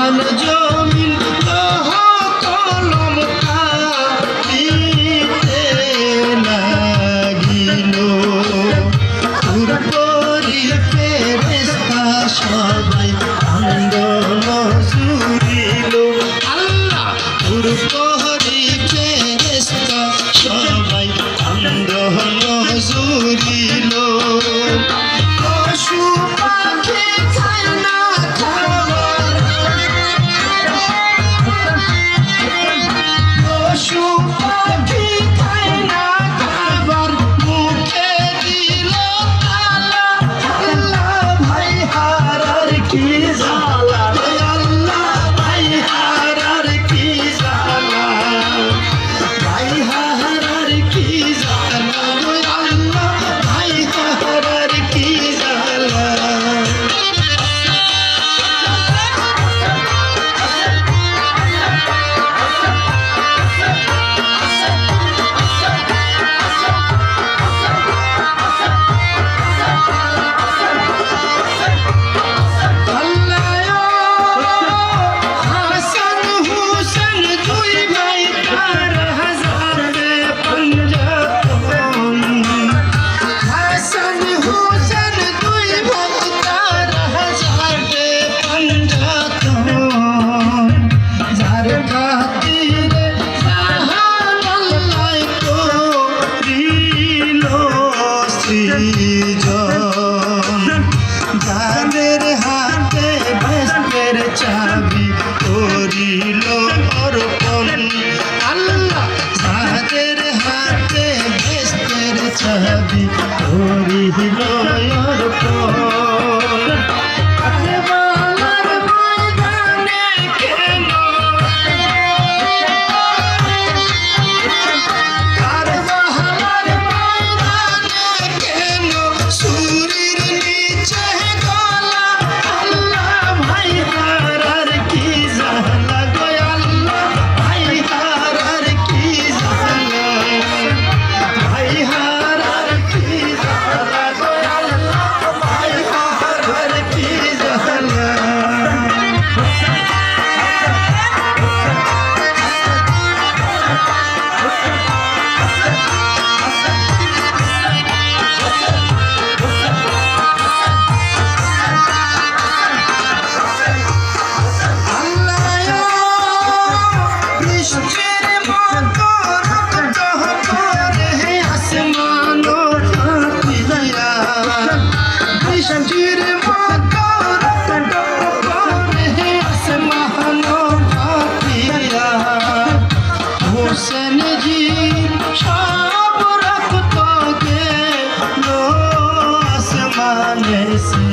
আসমান জমিন লৌহ কলম কাঁদিতে লাগিল। পূর্বরি ফেরেশতা সবাই আন্দোলন জুড়িল। আল্লাহ পূর্বরি ফেরেশতা সবাই আন্দোলন জুড়িল। পশু পাখি খায় না খাবার, পশু পাখি খায় না খাবার, মুখে দিল তালা। আল্লাহ ভাই হারার কি জ্বালা, আল্লাহ ভাই হারার কি জ্বালা, ভাই হারার কি জ্বালা, আল্লাহ ভাই হারার কি জ্বালা। হাসান হুসেন দুই ভাই তার হাজারে পঞ্জাতন। হাসান হুসেন দুই ভাই তার হাজারে পঞ্জাতন। যার খাতিরে জাহান আল্লাহ করিল সৃজন। যাদের হাতে বেহেশতের চাবি করিল অর্পণ। আল্লাহ যাদের হাতে বেহেশতের চাবি করিল অর্পণ। কারবালার ময়দানে কেন, কারবালার ময়দানে কেন ছুরির নিচে গলা। আল্লাহ ভাই হারার কি জ্বালা গো, আল্লাহ ভাই হারার কি জ্বালা, ভাই হারার কি জ্বালা গো, আল্লাহ ভাই হারার কি জ্বালা। বৃষ্টির মতো রক্ত পড়ে আসমান ফাটিয়া, বৃষ্টির মতো রক্ত পড়ে আসমান ফাটিয়া। হোসেন জি সব রক্ত গেল আসমানে সে